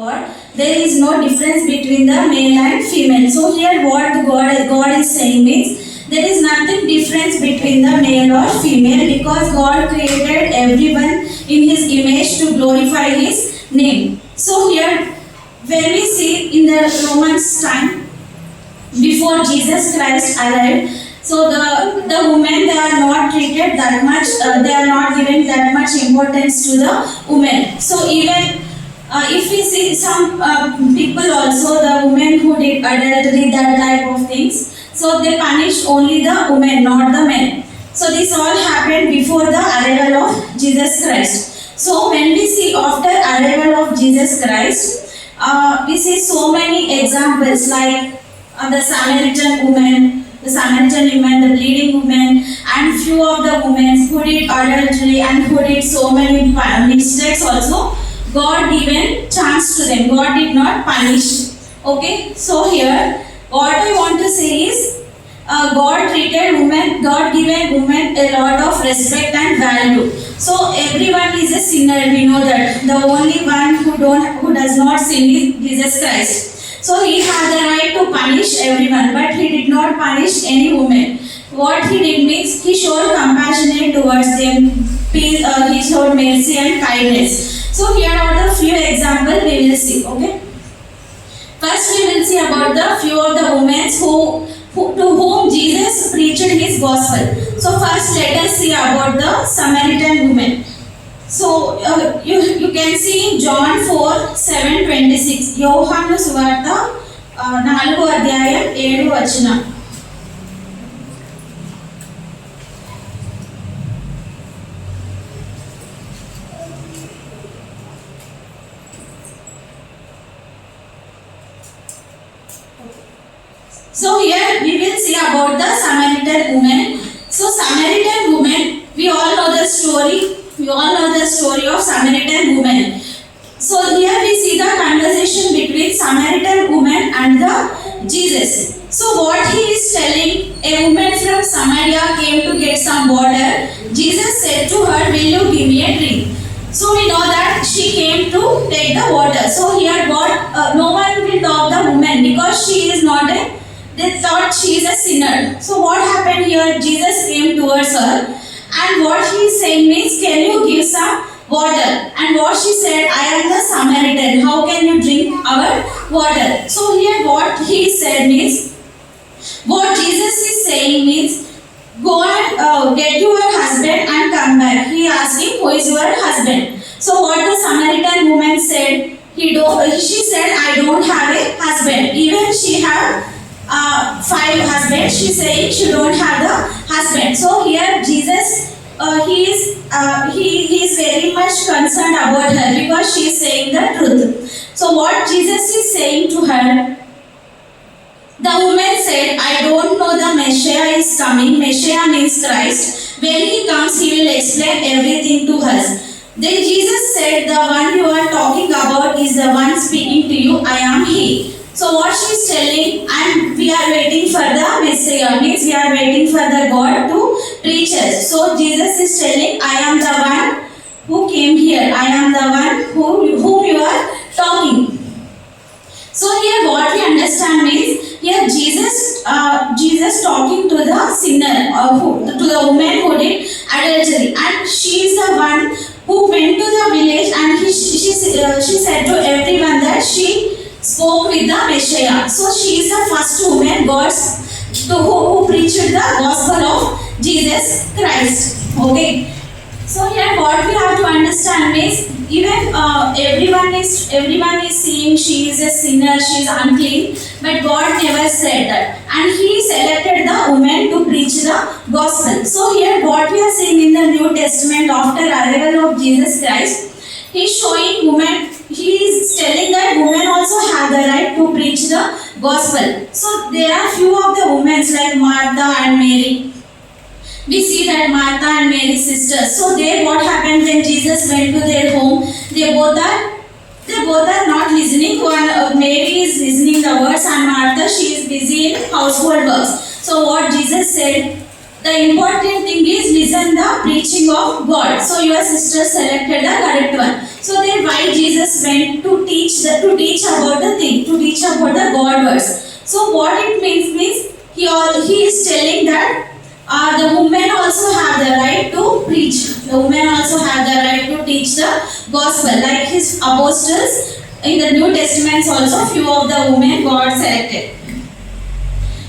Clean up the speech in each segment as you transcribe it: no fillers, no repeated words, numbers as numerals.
God, there is no difference between the male and female. So here what God is saying means there is nothing difference between the male or female, because God created everyone in His image to glorify His name. So here when we see in the Romans time, before Jesus Christ arrived, so the women, they are not treated that much, they are not given that much importance to the women. So even if we see some people also, the women who did adultery, that type of things, so they punished only the women, not the men. So this all happened before the arrival of Jesus Christ. So when we see after arrival of Jesus Christ, we see so many examples like the Samaritan woman, the bleeding woman, and few of the women who did adultery and who did so many mistakes also. God given chance to them. God did not punish. Okay, so here what I want to say is God treated women, God given women a lot of respect and value. So everyone is a sinner, we know that. The only one who does not sin is Jesus Christ. So He had the right to punish everyone, but He did not punish any woman. What He did means He showed compassion towards them. He showed mercy and kindness. So here are the few examples we will see. Okay. First we will see about the few of the women to whom Jesus preached His gospel. So first let us see about the Samaritan woman. So you can see in John 4:7-26. యోహాను సువార్త 4వ అధ్యాయం 7వ వచనం. So here we will see about the Samaritan woman. So Samaritan woman, we all know the story. We all know the story of Samaritan woman. So here we see the conversation between Samaritan woman and the Jesus. So what he is telling, a woman from Samaria came to get some water. Jesus said to her, "Will you give me a drink?" So we know that she came to take the water. So here God, no one will talk the woman because she is not a, they thought she is a sinner. So what happened here? Jesus came towards her. And what he is saying means, can you give some water? And what she said, I am the Samaritan. How can you drink our water? So here what he said means, what Jesus is saying means, go and get your husband and come back. He asked him, who is your husband? So what the Samaritan woman said, she said, I don't have a husband. Even she have 5 husbands, she saying she don't have the husband. So here Jesus, he is very much concerned about her because she is saying the truth. So what Jesus is saying to her, the woman said, I don't know the Messiah is coming. Messiah means Christ. When he comes, he will explain everything to us. Then Jesus said, the one you are talking about is the one speaking to you. I am he. So what she is telling, we are waiting for the Messiah, means we are waiting for the God to preach us. So Jesus is telling, I am the one who came here. I am the one whom you are talking. So here what we understand means, here Jesus talking to the sinner, to the woman who did adultery, and she is the one who went to the village, and she said to everyone that she spoke with the Messiah. So she is the first woman who preached the gospel of Jesus Christ. Okay. So here what we have to understand is, even everyone is seeing she is a sinner, she is unclean, but God never said that, and He selected the woman to preach the gospel. So here what we are seeing in the New Testament, after arrival of Jesus Christ, He is showing women, He is telling that women also have the right to preach the gospel. So there are few of the women like Martha and Mary. We see that Martha and Mary sisters. So there what happened when Jesus went to their home, they both are not listening. Mary is listening the words, and Martha, she is busy in household works. So what Jesus said, the important thing is listen the preaching of God. So your sister selected the correct one. So then why Jesus went to teach about the thing, to teach about the God words. So what it means he is telling that the women also have the right to preach. The women also have the right to teach the gospel, like his apostles. In the New Testaments also, few of the women God selected.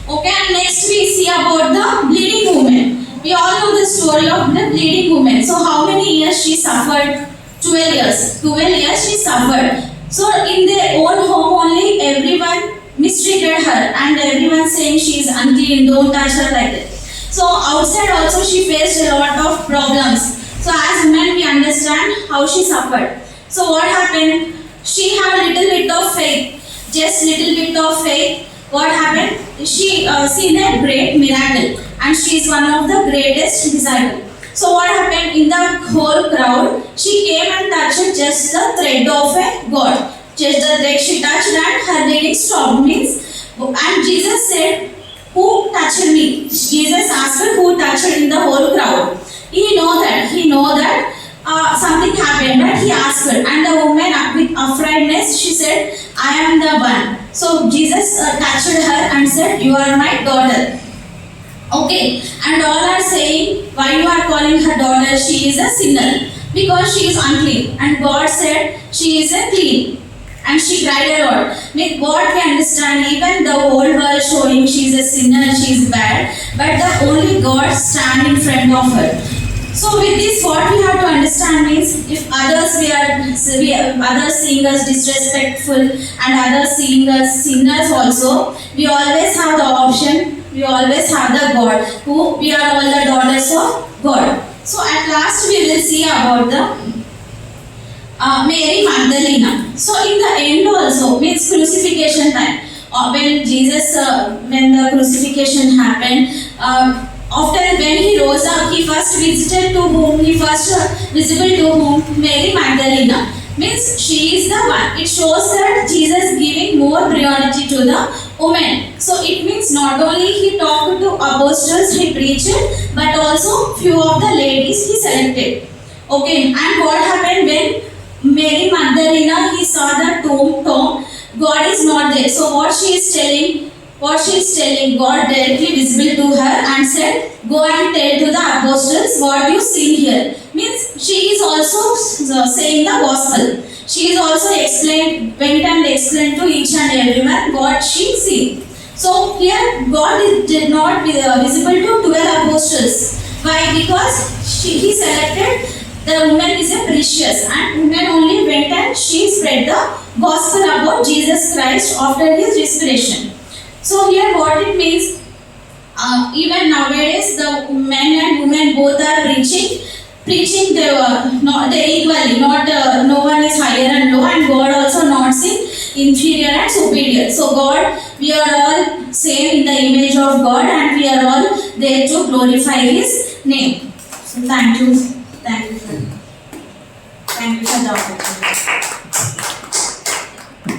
Okay, and next we see about the bleeding woman. We all know the story of the bleeding woman. So how many years she suffered? 12 years. 12 years she suffered. So in their own home only, everyone mistreated her and everyone saying she is unclean, don't touch her like that. So outside also she faced a lot of problems. So as women we understand how she suffered. So what happened? She had a little bit of faith, just little bit of faith. What happened? She seen a great miracle, and she is one of the greatest disciples. So what happened in the whole crowd? She came and touched just the thread of a God. Just the thread she touched, and her bleeding stopped. And Jesus said, "Who touched me?" Jesus asked her, "Who touched in the whole crowd?" He know that. Something happened, but he asked her, and the woman with uprightness she said, "I am the one." So Jesus touched her and said, "You are my daughter." Okay, and all are saying, "Why you are calling her daughter? She is a sinner because she is unclean." And God said, "She is a clean." And she cried a lot. With what we understand, even the whole world showing she is a sinner, she is bad, but the only God stand in front of her. So with this, what we have to understand is, if others others seeing us disrespectful and others seeing us sinners also, we always have the option. We always have the God, who we are all the daughters of God. So at last we will see about the Mary Magdalena. So in the end also means crucifixion time. When Jesus, when the crucifixion happened. After when he rose up, he first visited to whom? He first visible to whom? Mary Magdalena. Means she is the one. It shows that Jesus giving more priority to the woman. So it means not only he talked to apostles, he preached, but also few of the ladies he selected. Okay, and what happened when Mary Magdalena, he saw the tomb, God is not there. So what she is telling, God directly visible to her and said, "Go and tell to the apostles what you see here." Means she is also saying the gospel. She is also went and explained to each and everyone what she see. So here God did not be visible to 12 apostles. Why? Because he selected the woman is a precious, and woman only went and she spread the gospel about Jesus Christ after his resurrection. So here what it means, even nowadays the men and women both are preaching they equally, not no one is higher and low, and God also not seen inferior and superior. So God, we are all same in the image of God, and we are all there to glorify his name. So thank you for the opportunity.